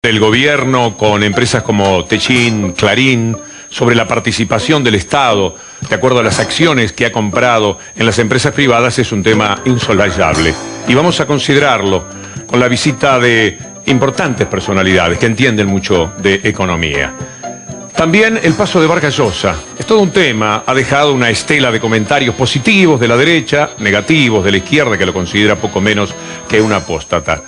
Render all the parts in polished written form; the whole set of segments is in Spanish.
El gobierno con empresas como Techin, Clarín, sobre la participación del Estado, de acuerdo a las acciones que ha comprado en las empresas privadas, es un tema insoslayable. Y vamos a considerarlo con la visita de importantes personalidades que entienden mucho de economía. También el paso de Vargas Llosa. Es todo un tema, ha dejado una estela de comentarios positivos de la derecha, negativos de la izquierda, que lo considera poco menos que un apóstata.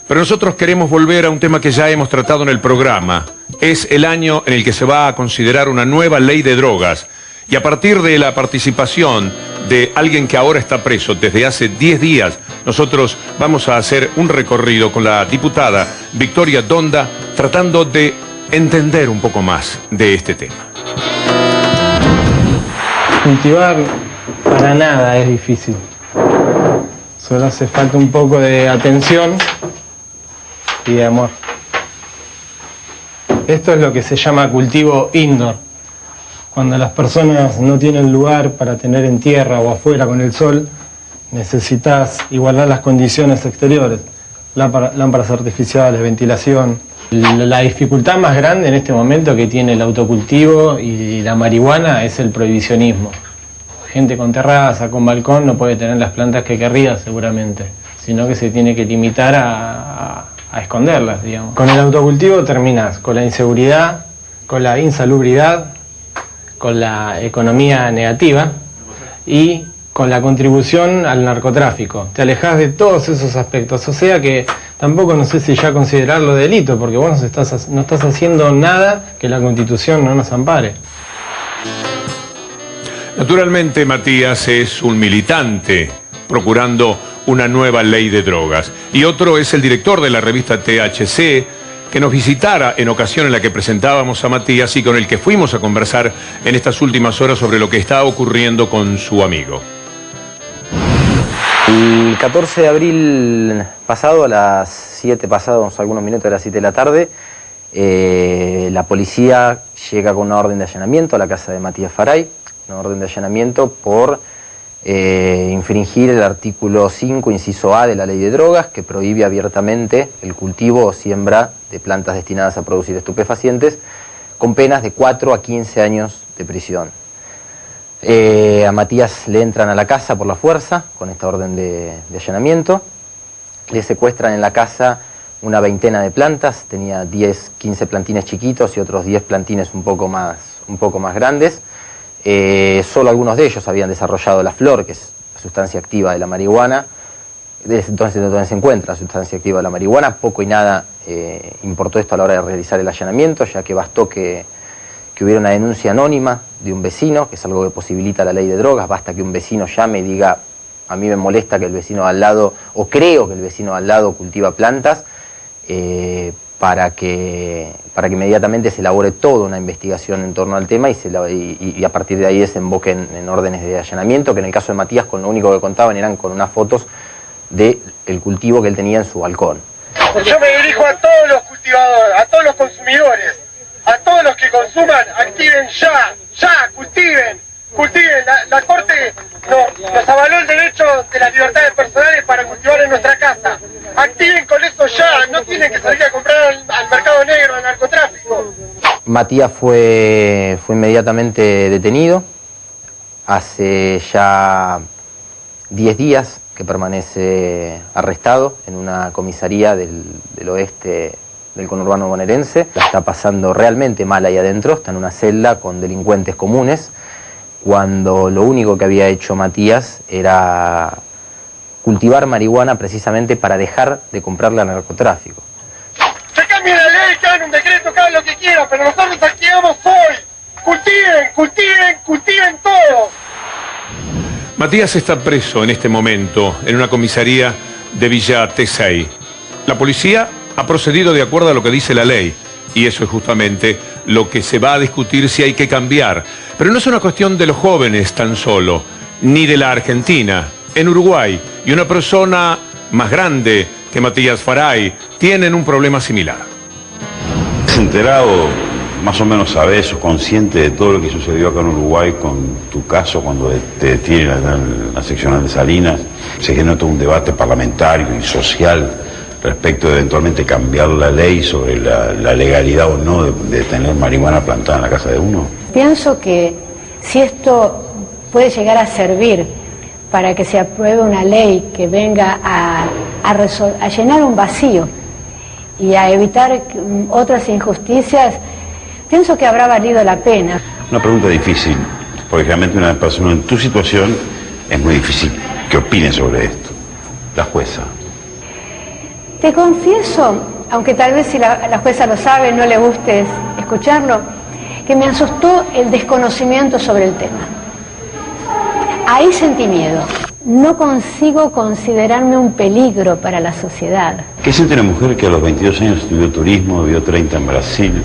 Pero nosotros queremos volver a un tema que ya hemos tratado en el programa. Es el año en el que se va a considerar una nueva ley de drogas. Y a partir de la participación de alguien que ahora está preso desde hace 10 días, nosotros vamos a hacer un recorrido con la diputada Victoria Donda, tratando de entender un poco más de este tema. Cultivar para nada es difícil. Solo hace falta un poco de atención y de amor. Esto es lo que se llama cultivo indoor. Cuando las personas no tienen lugar para tener en tierra o afuera con el sol, necesitas igualar las condiciones exteriores. Lámparas artificiales, ventilación. La dificultad más grande en este momento que tiene el autocultivo y la marihuana es el prohibicionismo. Gente con terraza, con balcón, no puede tener las plantas que querría seguramente, sino que se tiene que limitar a esconderlas, digamos. Con el autocultivo terminas con la inseguridad, con la insalubridad, con la economía negativa y con la contribución al narcotráfico. Te alejas de todos esos aspectos, o sea que tampoco no sé si ya considerarlo delito, porque vos no estás haciendo nada que la Constitución no nos ampare. Naturalmente, Matías es un militante procurando una nueva ley de drogas. Y otro es el director de la revista THC, que nos visitara en ocasión en la que presentábamos a Matías y con el que fuimos a conversar en estas últimas horas sobre lo que está ocurriendo con su amigo. El 14 de abril pasado, a las 7 pasados algunos minutos de las 7 de la tarde, la policía llega con una orden de allanamiento a la casa de Matías Faray, una orden de allanamiento por infringir el artículo 5, inciso A de la Ley de Drogas, que prohíbe abiertamente el cultivo o siembra de plantas destinadas a producir estupefacientes, con penas de 4 a 15 años de prisión. A Matías le entran a la casa por la fuerza, con esta orden de allanamiento, le secuestran en la casa una veintena de plantas, tenía 10, 15 plantines chiquitos y otros 10 plantines un poco más grandes. Solo algunos de ellos habían desarrollado la flor, que es la sustancia activa de la marihuana. Desde entonces donde se encuentra la sustancia activa de la marihuana, poco y nada importó esto a la hora de realizar el allanamiento, ya que bastó que hubiera una denuncia anónima de un vecino, que es algo que posibilita la ley de drogas. Basta que un vecino llame y diga: a mí me molesta que el vecino al lado, o creo que el vecino al lado cultiva plantas, para que inmediatamente se elabore toda una investigación en torno al tema y a partir de ahí desemboque en órdenes de allanamiento, que en el caso de Matías con lo único que contaban eran con unas fotos del cultivo que él tenía en su balcón. Yo me dirijo a todos los cultivadores, a todos los consumidores, a todos los que consuman, activen ya, cultiven. La Corte nos avaló el derecho de las libertades personales para cultivar en nuestra casa. Activen con eso ya, no tienen que salir a comprar al mercado negro, al narcotráfico. Matías fue inmediatamente detenido. Hace ya 10 días que permanece arrestado en una comisaría del oeste del conurbano bonaerense. La está pasando realmente mal ahí adentro, está en una celda con delincuentes comunes, cuando lo único que había hecho Matías era cultivar marihuana precisamente para dejar de comprarle al narcotráfico. Que cambien la ley, que hagan un decreto, que hagan lo que quieran, pero nosotros activamos hoy. Cultiven todo. Matías está preso en este momento en una comisaría de Villa Tesey. La policía ha procedido de acuerdo a lo que dice la ley. Y eso es justamente lo que se va a discutir si hay que cambiar. Pero no es una cuestión de los jóvenes tan solo, ni de la Argentina. En Uruguay, y una persona más grande que Matías Faray, tienen un problema similar. Enterado, más o menos sabés o consciente de todo lo que sucedió acá en Uruguay con tu caso cuando te detienen en la seccional de Salinas. Se generó todo un debate parlamentario y social respecto de eventualmente cambiar la ley sobre la legalidad o no de tener marihuana plantada en la casa de uno? Pienso que si esto puede llegar a servir para que se apruebe una ley que venga a llenar un vacío y a evitar otras injusticias, pienso que habrá valido la pena. Una pregunta difícil, porque realmente una persona en tu situación es muy difícil que opine sobre esto. La jueza. Te confieso, aunque tal vez si la jueza lo sabe no le guste escucharlo, que me asustó el desconocimiento sobre el tema. Ahí sentí miedo. No consigo considerarme un peligro para la sociedad. ¿Qué siente una mujer que a los 22 años estudió turismo, vivió 30 en Brasil,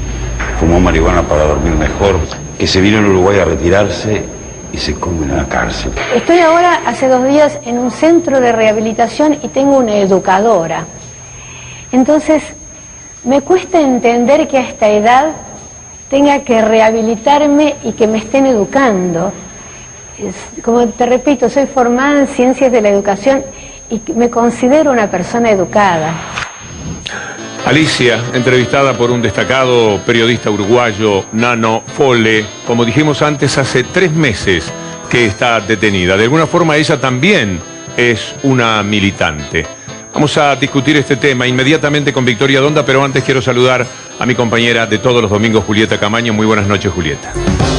fumó marihuana para dormir mejor, que se vino a Uruguay a retirarse y se come en la cárcel? Estoy ahora, hace 2 días, en un centro de rehabilitación y tengo una educadora. Entonces, me cuesta entender que a esta edad tenga que rehabilitarme y que me estén educando. Como te repito, soy formada en ciencias de la educación y me considero una persona educada. Alicia, entrevistada por un destacado periodista uruguayo, Nano Fole, como dijimos antes, hace 3 meses que está detenida. De alguna forma ella también es una militante. Vamos a discutir este tema inmediatamente con Victoria Donda, pero antes quiero saludar a mi compañera de todos los domingos, Julieta Camaño. Muy buenas noches, Julieta.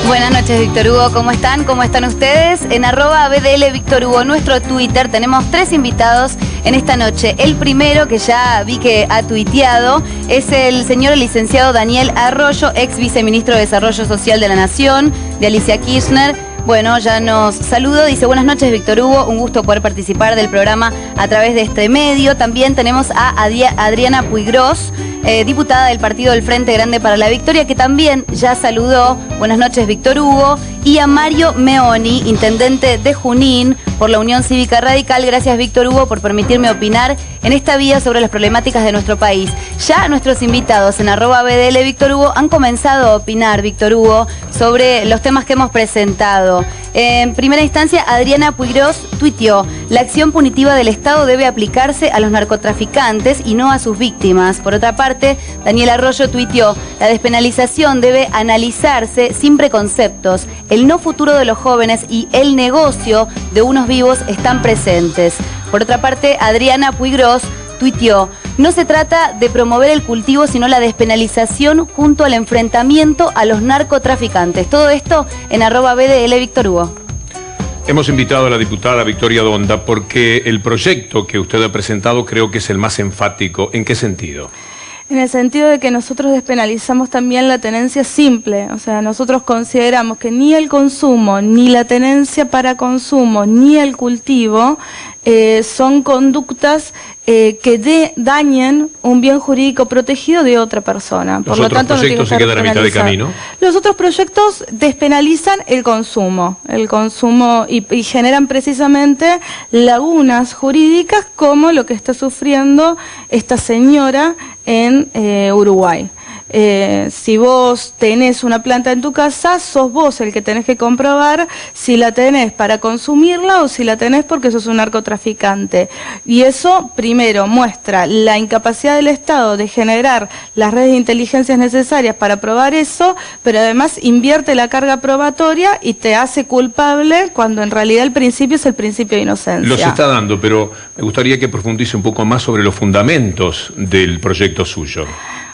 Buenas noches, Víctor Hugo. ¿Cómo están? ¿Cómo están ustedes? En @BDL Víctor Hugo, nuestro Twitter, tenemos 3 invitados en esta noche. El primero, que ya vi que ha tuiteado, es el señor licenciado Daniel Arroyo, ex viceministro de Desarrollo Social de la Nación, de Alicia Kirchner. Bueno, ya nos saludó, dice: buenas noches, Víctor Hugo, un gusto poder participar del programa a través de este medio. También tenemos a Adriana Puigros, diputada del partido del Frente Grande para la Victoria, que también ya saludó. Buenas noches, Víctor Hugo. Y a Mario Meoni, intendente de Junín por la Unión Cívica Radical. Gracias, Víctor Hugo, por permitirme opinar en esta vía sobre las problemáticas de nuestro país. Ya nuestros invitados en @BDL Víctor Hugo han comenzado a opinar, Víctor Hugo, sobre los temas que hemos presentado. En primera instancia, Adriana Puigros tuiteó: la acción punitiva del Estado debe aplicarse a los narcotraficantes y no a sus víctimas. Por otra parte, Daniel Arroyo tuiteó: la despenalización debe analizarse sin preconceptos. El no futuro de los jóvenes y el negocio de unos vivos están presentes. Por otra parte, Adriana Puigros tuiteó: no se trata de promover el cultivo, sino la despenalización junto al enfrentamiento a los narcotraficantes. Todo esto en @BDL Víctor Hugo. Hemos invitado a la diputada Victoria Donda porque el proyecto que usted ha presentado creo que es el más enfático. ¿En qué sentido? En el sentido de que nosotros despenalizamos también la tenencia simple. O sea, nosotros consideramos que ni el consumo, ni la tenencia para consumo, ni el cultivo son conductas que dañen un bien jurídico protegido de otra persona. Por lo tanto, ¿los otros proyectos se quedan a mitad de camino? Los otros proyectos despenalizan el consumo y generan precisamente lagunas jurídicas como lo que está sufriendo esta señora en Uruguay. Si vos tenés una planta en tu casa, sos vos el que tenés que comprobar si la tenés para consumirla o si la tenés porque sos un narcotraficante. Y eso, primero, muestra la incapacidad del Estado de generar las redes de inteligencias necesarias para probar eso, pero además invierte la carga probatoria y te hace culpable cuando en realidad el principio es el principio de inocencia. Los está dando, pero me gustaría que profundice un poco más sobre los fundamentos del proyecto suyo.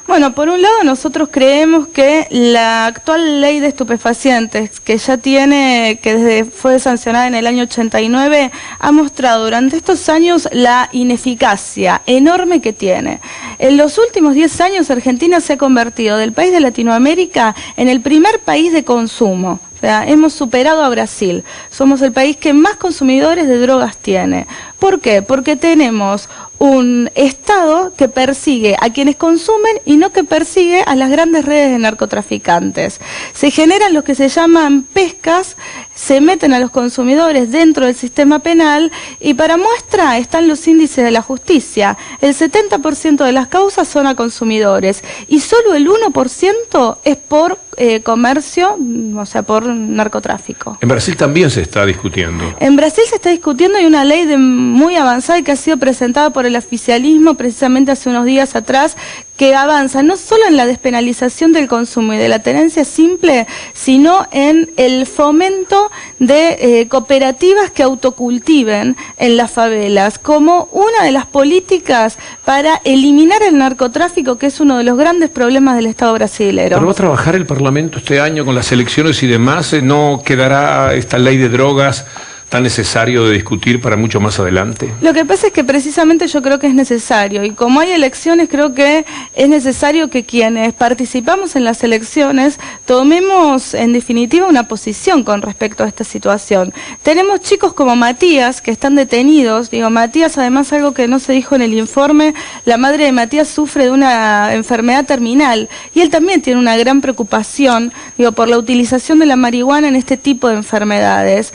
Bueno, por un lado nosotros creemos que la actual ley de estupefacientes, que fue sancionada en el año 89, ha mostrado durante estos años la ineficacia enorme que tiene. En los últimos 10 años Argentina se ha convertido del país de Latinoamérica en el primer país de consumo. O sea, hemos superado a Brasil. Somos el país que más consumidores de drogas tiene. ¿Por qué? Porque tenemos un Estado que persigue a quienes consumen y no que persigue a las grandes redes de narcotraficantes. Se generan lo que se llaman pescas, se meten a los consumidores dentro del sistema penal y para muestra están los índices de la justicia. El 70% de las causas son a consumidores y solo el 1% es por comercio, o sea, por narcotráfico. En Brasil también se está discutiendo. En Brasil se está discutiendo y una ley de muy avanzada y que ha sido presentada por el oficialismo precisamente hace unos días atrás, que avanza no solo en la despenalización del consumo y de la tenencia simple, sino en el fomento de cooperativas que autocultiven en las favelas, como una de las políticas para eliminar el narcotráfico, que es uno de los grandes problemas del Estado brasilero. ¿Pero va a trabajar el Parlamento este año con las elecciones y demás? ¿No quedará esta ley de drogas tan necesario de discutir para mucho más adelante? Lo que pasa es que precisamente yo creo que es necesario, y como hay elecciones, creo que es necesario que quienes participamos en las elecciones tomemos en definitiva una posición con respecto a esta situación. Tenemos chicos como Matías que están detenidos. Digo, Matías, además, algo que no se dijo en el informe, la madre de Matías sufre de una enfermedad terminal y él también tiene una gran preocupación, digo, por la utilización de la marihuana en este tipo de enfermedades.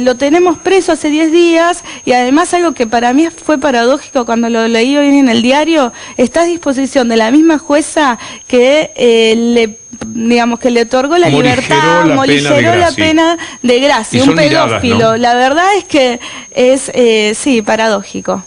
Lo tenemos preso hace 10 días y además algo que para mí fue paradójico cuando lo leí hoy en el diario, está a disposición de la misma jueza que le otorgó la libertad, morigeró la pena de gracia, un pedófilo. Miradas, ¿no? La verdad es que es, sí, paradójico.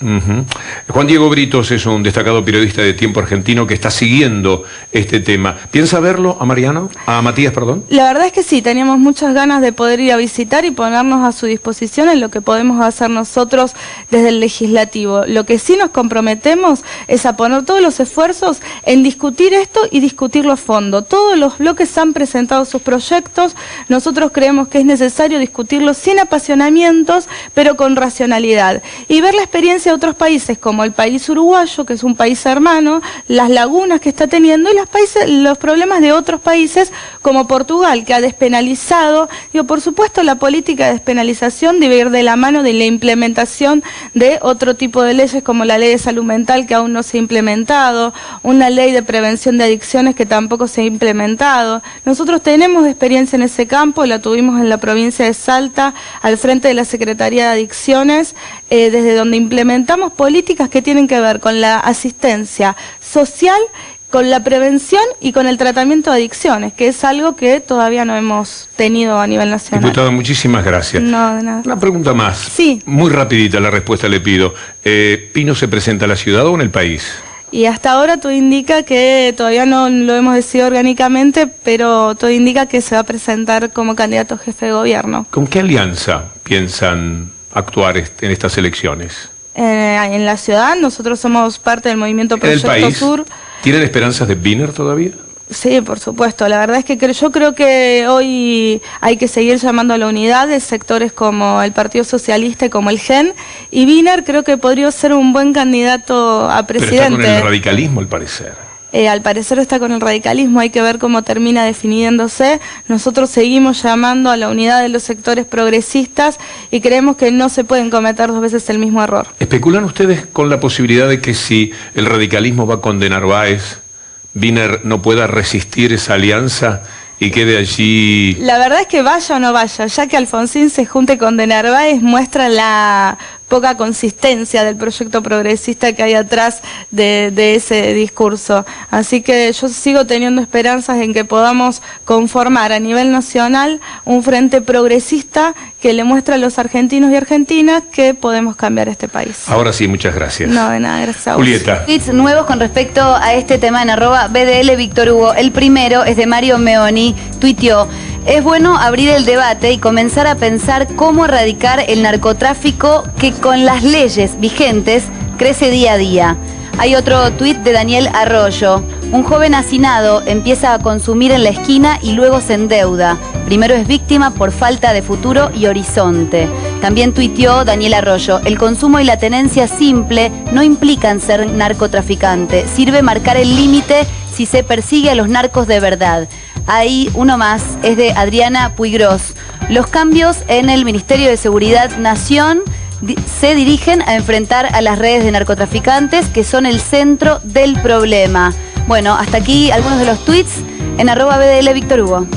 Juan Diego Britos es un destacado periodista de Tiempo Argentino que está siguiendo este tema. ¿Piensa verlo a Matías, perdón? La verdad es que sí, teníamos muchas ganas de poder ir a visitar y ponernos a su disposición en lo que podemos hacer nosotros desde el legislativo. Lo que sí nos comprometemos es a poner todos los esfuerzos en discutir esto y discutirlo a fondo. Todos los bloques han presentado sus proyectos, nosotros creemos que es necesario discutirlo sin apasionamientos, pero con racionalidad, y ver la experiencia de otros países como el país uruguayo, que es un país hermano, las lagunas que está teniendo, y los problemas de otros países como Portugal, que ha despenalizado. Digo, por supuesto, la política de despenalización debe ir de la mano de la implementación de otro tipo de leyes, como la ley de salud mental, que aún no se ha implementado, una ley de prevención de adicciones que tampoco se ha implementado. Nosotros tenemos experiencia en ese campo, la tuvimos en la provincia de Salta, al frente de la Secretaría de Adicciones, desde donde implementamos políticas que tienen que ver con la asistencia social, con la prevención y con el tratamiento de adicciones, que es algo que todavía no hemos tenido a nivel nacional. Diputada, muchísimas gracias. No, de nada. Una pregunta más. Sí. Muy rapidita la respuesta le pido. ¿Pino se presenta en la ciudad o en el país? Y hasta ahora todo indica que, todavía no lo hemos decidido orgánicamente, pero todo indica que se va a presentar como candidato a jefe de gobierno. ¿Con qué alianza piensan actuar en estas elecciones? En la ciudad, nosotros somos parte del movimiento Proyecto Sur. ¿Tienen esperanzas de Wiener todavía? Sí, por supuesto. La verdad es que yo creo que hoy hay que seguir llamando a la unidad de sectores como el Partido Socialista y como el GEN. Y Wiener creo que podría ser un buen candidato a presidente. Pero está con el radicalismo, al parecer. Al parecer está con el radicalismo, hay que ver cómo termina definiéndose. Nosotros seguimos llamando a la unidad de los sectores progresistas y creemos que no se pueden cometer dos veces el mismo error. ¿Especulan ustedes con la posibilidad de que si el radicalismo va con De Narváez, Wiener no pueda resistir esa alianza y quede allí? La verdad es que vaya o no vaya, ya que Alfonsín se junte con De Narváez, muestra la poca consistencia del proyecto progresista que hay atrás de ese discurso. Así que yo sigo teniendo esperanzas en que podamos conformar a nivel nacional un frente progresista que le muestre a los argentinos y argentinas que podemos cambiar este país. Ahora sí, muchas gracias. No, de nada, gracias a vos. Julieta. Tweets nuevos con respecto a este tema en @BDL Víctor Hugo. El primero es de Mario Meoni, tuiteó: es bueno abrir el debate y comenzar a pensar cómo erradicar el narcotráfico que con las leyes vigentes crece día a día. Hay otro tuit de Daniel Arroyo. Un joven hacinado empieza a consumir en la esquina y luego se endeuda. Primero es víctima por falta de futuro y horizonte. También tuiteó Daniel Arroyo: el consumo y la tenencia simple no implican ser narcotraficante. Sirve marcar el límite si se persigue a los narcos de verdad. Hay uno más, es de Adriana Puigros. Los cambios en el Ministerio de Seguridad Nación se dirigen a enfrentar a las redes de narcotraficantes que son el centro del problema. Bueno, hasta aquí algunos de los tweets en @BDL Víctor Hugo.